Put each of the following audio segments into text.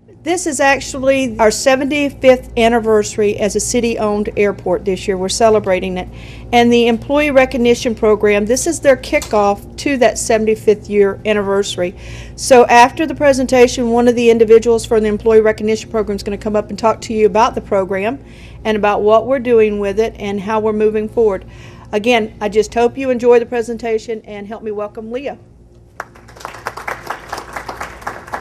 This is actually our 75th anniversary as a city-owned airport this year. We're celebrating it. And the Employee Recognition Program, this is their kickoff to that 75th year anniversary. So after the presentation, one of the individuals from the Employee Recognition Program is going to come up and talk to you about the program and about what we're doing with it and how we're moving forward. Again, I just hope you enjoy the presentation and help me welcome Leah.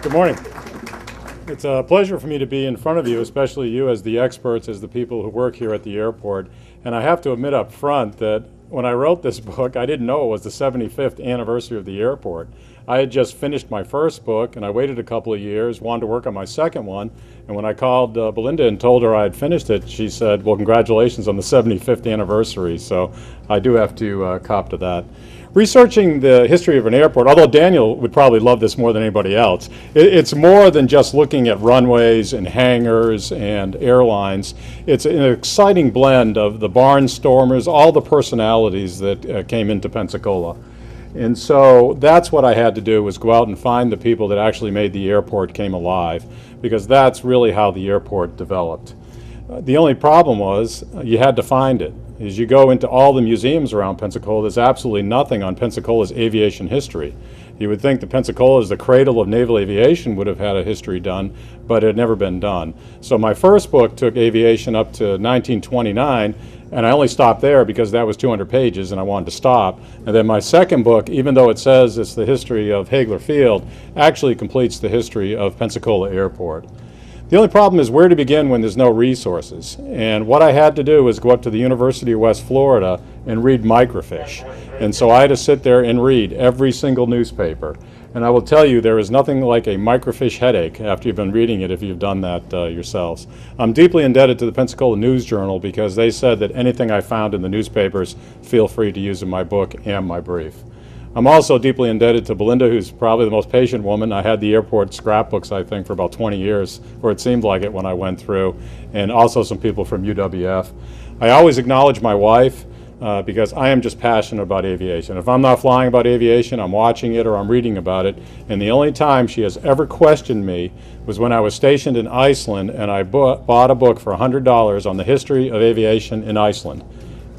Good morning. It's a pleasure for me to be in front of you, especially you as the experts, as the people who work here at the airport. And I have to admit up front that when I wrote this book, I didn't know it was the 75th anniversary of the airport. I had just finished my first book, and I waited a couple of years, wanted to work on my second one. And when I called Belinda and told her I had finished it, she said, well, congratulations on the 75th anniversary. So I do have to cop to that. Researching the history of an airport, although Daniel would probably love this more than anybody else, it's more than just looking at runways and hangars and airlines. It's an exciting blend of the barnstormers, all the personalities that came into Pensacola. And so that's what I had to do, was go out and find the people that actually made the airport came alive, because that's really how the airport developed. The only problem was you had to find it. As you go into all the museums around Pensacola, there's absolutely nothing on Pensacola's aviation history. You would think that Pensacola, as the cradle of naval aviation, would have had a history done, but it had never been done. So my first book took aviation up to 1929, and I only stopped there because that was 200 pages and I wanted to stop. And then my second book, even though it says it's the history of Hagler Field, actually completes the history of Pensacola Airport. The only problem is where to begin when there's no resources. And what I had to do was go up to the University of West Florida and read microfiche. And so I had to sit there and read every single newspaper. And I will tell you, there is nothing like a microfiche headache after you've been reading it if you've done that yourselves. I'm deeply indebted to the Pensacola News Journal because they said that anything I found in the newspapers, feel free to use in my book and my brief. I'm also deeply indebted to Belinda, who's probably the most patient woman. I had the airport scrapbooks, I think, for about 20 years, or it seemed like it when I went through, and also some people from UWF. I always acknowledge my wife because I am just passionate about aviation. If I'm not flying about aviation, I'm watching it or I'm reading about it, and the only time she has ever questioned me was when I was stationed in Iceland and I bought a book for $100 on the history of aviation in Iceland,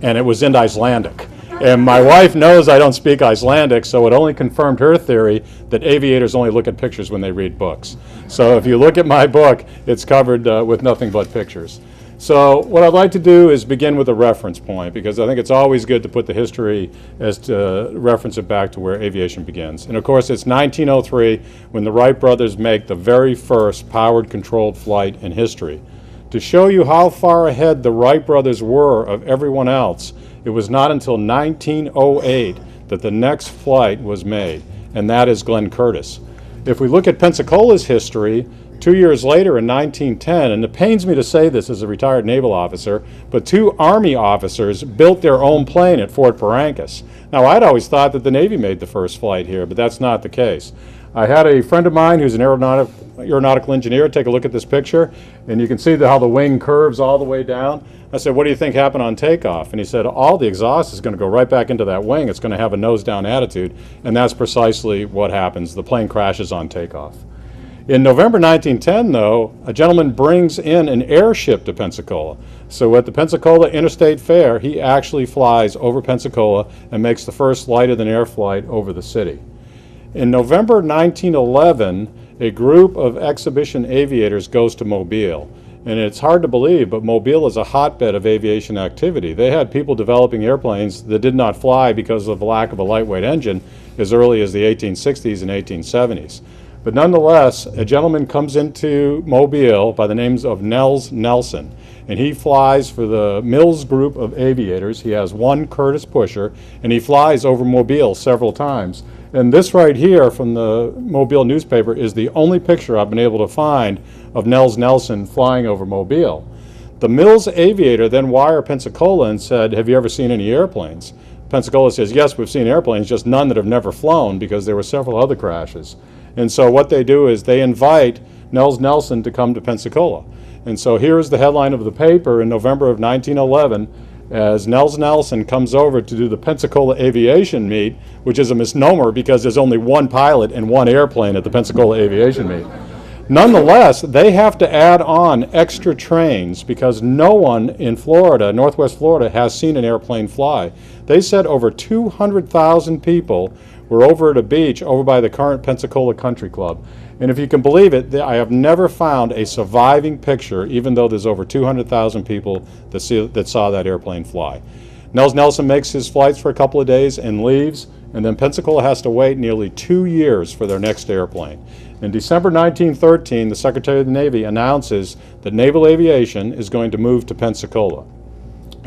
and it was in Icelandic. And my wife knows I don't speak Icelandic, so it only confirmed her theory that aviators only look at pictures when they read books. So if you look at my book, it's covered with nothing but pictures. So what I'd like to do is begin with a reference point, because I think it's always good to put the history as to reference it back to where aviation begins. And of course, it's 1903 when the Wright brothers make the very first powered controlled flight in history. To show you how far ahead the Wright brothers were of everyone else, it was not until 1908 that the next flight was made, and that is Glenn Curtiss. If we look at Pensacola's history, 2 years later in 1910, and it pains me to say this as a retired naval officer, but two Army officers built their own plane at Fort Parancus. Now, I'd always thought that the Navy made the first flight here, but that's not the case. I had a friend of mine who's an aeronautical engineer take a look at this picture, and you can see how the wing curves all the way down. I said, what do you think happened on takeoff? And he said, all the exhaust is going to go right back into that wing. It's going to have a nose-down attitude, and that's precisely what happens. The plane crashes on takeoff. In November 1910, though, a gentleman brings in an airship to Pensacola. So at the Pensacola Interstate Fair, he actually flies over Pensacola and makes the first lighter-than-air flight over the city. In November 1911, a group of exhibition aviators goes to Mobile. And it's hard to believe, but Mobile is a hotbed of aviation activity. They had people developing airplanes that did not fly because of the lack of a lightweight engine as early as the 1860s and 1870s. But nonetheless, a gentleman comes into Mobile by the names of Nels Nelson, and he flies for the Mills Group of Aviators. He has one Curtiss pusher, and he flies over Mobile several times. And this right here from the Mobile newspaper is the only picture I've been able to find of Nels Nelson flying over Mobile. The Mills aviator then wired Pensacola and said, have you ever seen any airplanes? Pensacola says, yes, we've seen airplanes, just none that have never flown, because there were several other crashes. And so what they do is they invite Nels Nelson to come to Pensacola. And so here's the headline of the paper in November of 1911, as Nels Nelson comes over to do the Pensacola Aviation Meet, which is a misnomer because there's only one pilot and one airplane at the Pensacola Aviation Meet. Nonetheless, they have to add on extra trains because no one in Florida, Northwest Florida, has seen an airplane fly. They said over 200,000 people were over at a beach over by the current Pensacola Country Club. And if you can believe it, I have never found a surviving picture, even though there's over 200,000 people that saw that airplane fly. Nels Nelson makes his flights for a couple of days and leaves, and then Pensacola has to wait nearly 2 years for their next airplane. In December 1913, the Secretary of the Navy announces that naval aviation is going to move to Pensacola.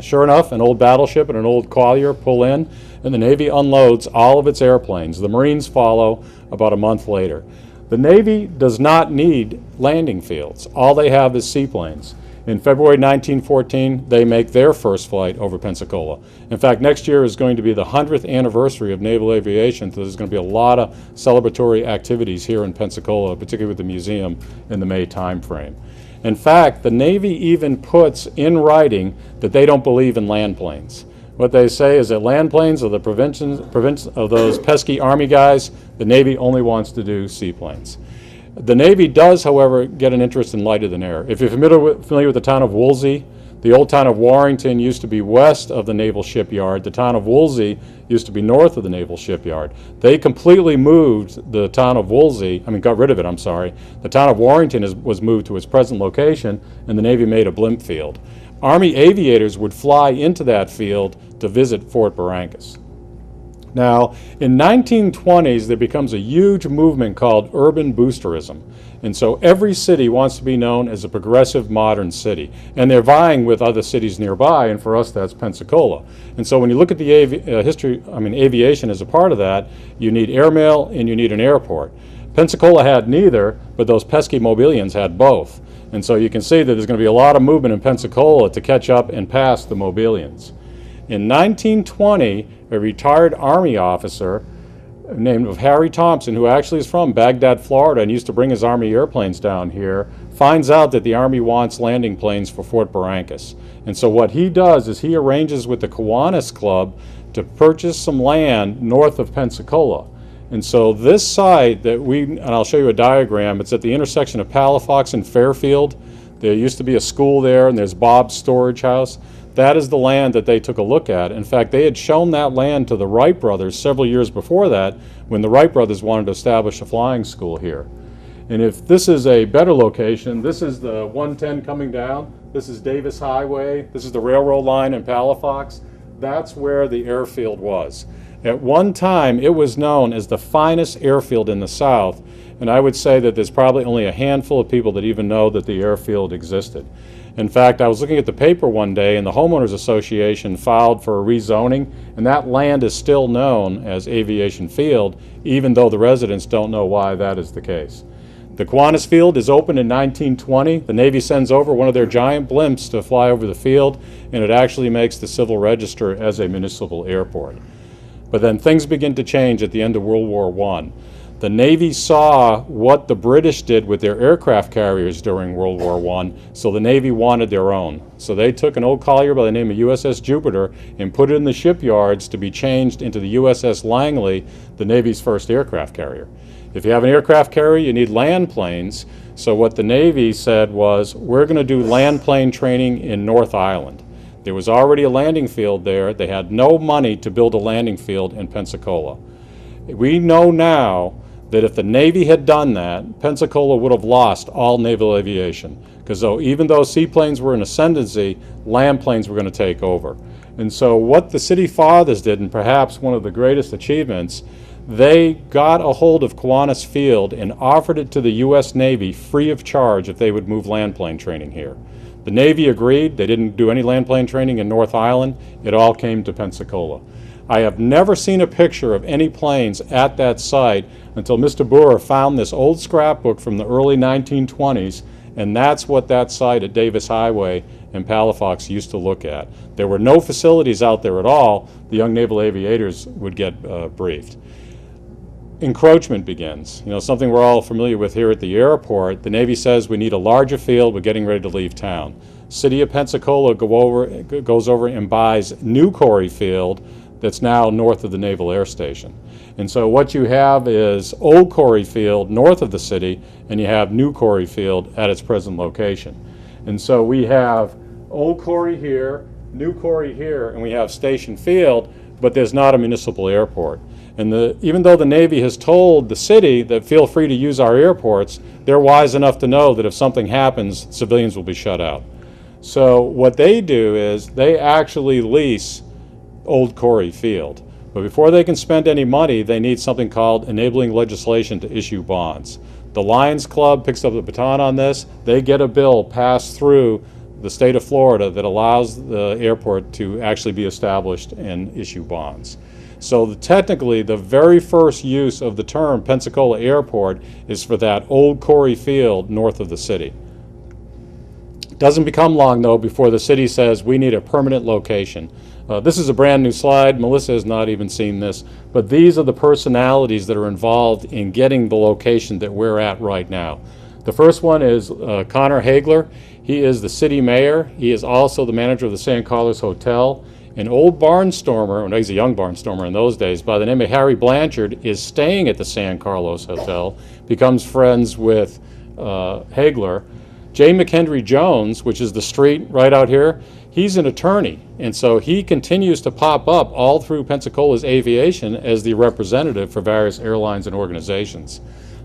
Sure enough, an old battleship and an old collier pull in, and the Navy unloads all of its airplanes. The Marines follow about a month later. The Navy does not need landing fields. All they have is seaplanes. In February 1914, they make their first flight over Pensacola. In fact, next year is going to be the 100th anniversary of naval aviation, so there's going to be a lot of celebratory activities here in Pensacola, particularly with the museum in the May timeframe. In fact, the Navy even puts in writing that they don't believe in land planes. What they say is that land planes are the prevention of those pesky Army guys. The Navy only wants to do seaplanes. The Navy does, however, get an interest in light-of-the-air. If you're familiar with the town of Woolsey, the old town of Warrington used to be west of the naval shipyard. The town of Woolsey used to be north of the naval shipyard. They completely moved the town of Woolsey, got rid of it, I'm sorry. The town of Warrington was moved to its present location, and the Navy made a blimp field. Army aviators would fly into that field to visit Fort Barrancas. Now, in 1920s, there becomes a huge movement called urban boosterism. And so every city wants to be known as a progressive modern city. And they're vying with other cities nearby, and for us, that's Pensacola. And so when you look at the aviation as a part of that, you need airmail and you need an airport. Pensacola had neither, but those pesky Mobilians had both. And so you can see that there's going to be a lot of movement in Pensacola to catch up and pass the Mobilians. In 1920, a retired Army officer named Harry Thompson, who actually is from Baghdad, Florida, and used to bring his Army airplanes down here, finds out that the Army wants landing planes for Fort Barrancas. And so what he does is he arranges with the Kiwanis Club to purchase some land north of Pensacola. And so this site and I'll show you a diagram, it's at the intersection of Palafox and Fairfield. There used to be a school there, and there's Bob's storage house. That is the land that they took a look at. In fact, they had shown that land to the Wright brothers several years before that, when the Wright brothers wanted to establish a flying school here. And if this is a better location, this is the 110 coming down. This is Davis Highway. This is the railroad line in Palafox. That's where the airfield was. At one time, it was known as the finest airfield in the South, and I would say that there's probably only a handful of people that even know that the airfield existed. In fact, I was looking at the paper one day, and the Homeowners Association filed for a rezoning, and that land is still known as Aviation Field, even though the residents don't know why that is the case. The Kiwanis Field is opened in 1920. The Navy sends over one of their giant blimps to fly over the field, and it actually makes the Civil Register as a municipal airport. But then things begin to change at the end of World War I. The Navy saw what the British did with their aircraft carriers during World War I, so the Navy wanted their own. So they took an old collier by the name of USS Jupiter and put it in the shipyards to be changed into the USS Langley, the Navy's first aircraft carrier. If you have an aircraft carrier, you need land planes. So what the Navy said was, we're going to do land plane training in North Island. There was already a landing field there. They had no money to build a landing field in Pensacola. We know now that if the Navy had done that, Pensacola would have lost all naval aviation, because even though seaplanes were in ascendancy, land planes were going to take over. And so what the city fathers did, and perhaps one of the greatest achievements, they got a hold of Kiwanis Field and offered it to the U.S. Navy free of charge if they would move land plane training here. The Navy agreed. They didn't do any land plane training in North Island. It all came to Pensacola. I have never seen a picture of any planes at that site until Mr. Boer found this old scrapbook from the early 1920s, and that's what that site at Davis Highway in Palafox used to look at. There were no facilities out there at all. The young naval aviators would get briefed. Encroachment begins. Something we're all familiar with here at the airport. The Navy says we need a larger field. We're getting ready to leave town. City of Pensacola goes over and buys New Corey Field that's now north of the Naval Air Station. And so what you have is Old Corey Field north of the city, and you have New Corey Field at its present location. And so we have Old Corey here, New Corey here, and we have Station Field, but there's not a municipal airport. And even though the Navy has told the city that feel free to use our airports, they're wise enough to know that if something happens, civilians will be shut out. So what they do is they actually lease Old Corey Field. But before they can spend any money, they need something called enabling legislation to issue bonds. The Lions Club picks up the baton on this. They get a bill passed through the state of Florida that allows the airport to actually be established and issue bonds. So technically, the very first use of the term Pensacola Airport is for that Old Corey Field north of the city. Doesn't become long, though, before the city says we need a permanent location. This is a brand new slide. Melissa has not even seen this, but these are the personalities that are involved in getting the location that we're at right now. The first one is Connor Hagler. He is the city mayor. He is also the manager of the San Carlos Hotel. An old barnstormer, well, he's a young barnstormer in those days, by the name of Harry Blanchard, is staying at the San Carlos Hotel, becomes friends with Hagler. J. McHenry Jones, which is the street right out here, he's an attorney, and so he continues to pop up all through Pensacola's aviation as the representative for various airlines and organizations.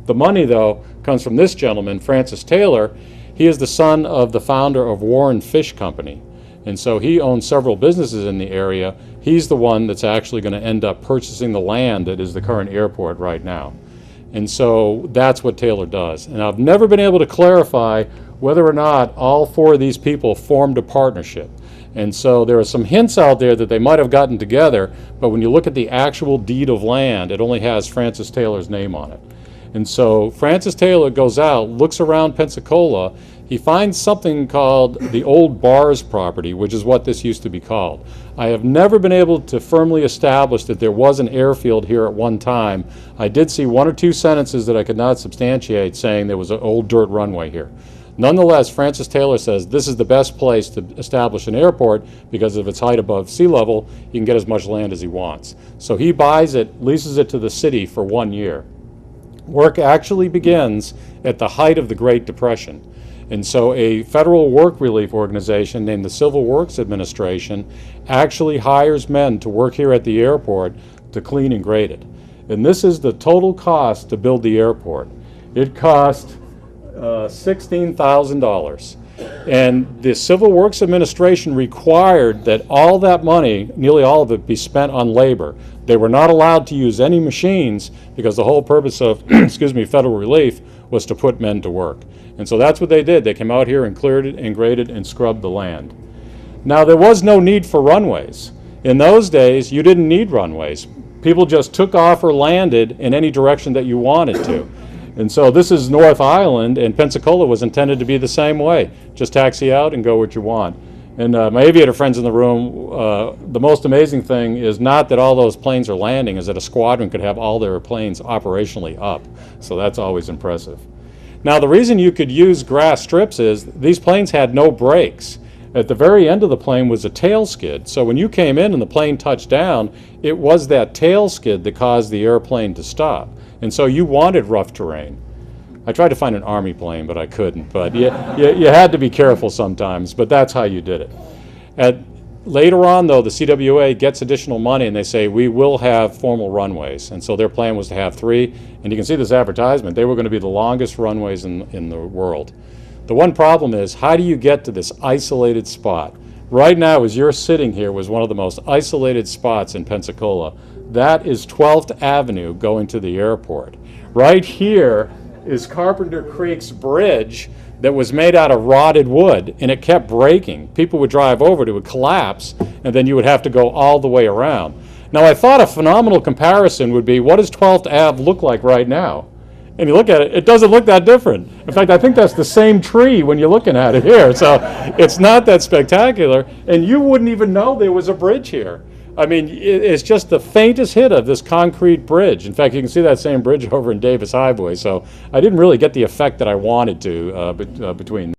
The money, though, comes from this gentleman, Francis Taylor. He is the son of the founder of Warren Fish Company, and so he owns several businesses in the area. He's the one that's actually going to end up purchasing the land that is the current airport right now. And so that's what Taylor does. And I've never been able to clarify whether or not all four of these people formed a partnership. And so there are some hints out there that they might have gotten together, but when you look at the actual deed of land, it only has Francis Taylor's name on it. And so Francis Taylor goes out, looks around Pensacola, he finds something called the Old Bars property, which is what this used to be called. I have never been able to firmly establish that there was an airfield here at one time. I did see one or two sentences that I could not substantiate saying there was an old dirt runway here. Nonetheless, Francis Taylor says this is the best place to establish an airport because of its height above sea level, you can get as much land as he wants. So he buys it, leases it to the city for 1 year. Work actually begins at the height of the Great Depression. And so a federal work relief organization named the Civil Works Administration actually hires men to work here at the airport to clean and grade it. And this is the total cost to build the airport. It cost $16,000. And the Civil Works Administration required that all that money, nearly all of it, be spent on labor. They were not allowed to use any machines because the whole purpose of federal relief was to put men to work. And so that's what they did. They came out here and cleared it and graded and scrubbed the land. Now, there was no need for runways. In those days, you didn't need runways. People just took off or landed in any direction that you wanted to. And so this is North Island, and Pensacola was intended to be the same way. Just taxi out and go what you want. And my aviator friends in the room, the most amazing thing is not that all those planes are landing, is that a squadron could have all their planes operationally up. So that's always impressive. Now, the reason you could use grass strips is these planes had no brakes. At the very end of the plane was a tail skid. So when you came in and the plane touched down, it was that tail skid that caused the airplane to stop. And so you wanted rough terrain. I tried to find an Army plane, but I couldn't. But you had to be careful sometimes, but that's how you did it. Later on, though, the CWA gets additional money, and they say, we will have formal runways. And so their plan was to have 3. And you can see this advertisement. They were going to be the longest runways in the world. The one problem is, how do you get to this isolated spot? Right now, as you're sitting here, was one of the most isolated spots in Pensacola. That is 12th Avenue going to the airport. Right here is Carpenter Creek's bridge that was made out of rotted wood, and it kept breaking. People would drive over it, it would collapse, and then you would have to go all the way around. Now, I thought a phenomenal comparison would be, what does 12th Ave look like right now? And you look at it, it doesn't look that different. In fact, I think that's the same tree when you're looking at it here. So it's not that spectacular, and you wouldn't even know there was a bridge here. I mean, it's just the faintest hit of this concrete bridge. In fact, you can see that same bridge over in Davis Highway. So I didn't really get the effect that I wanted to between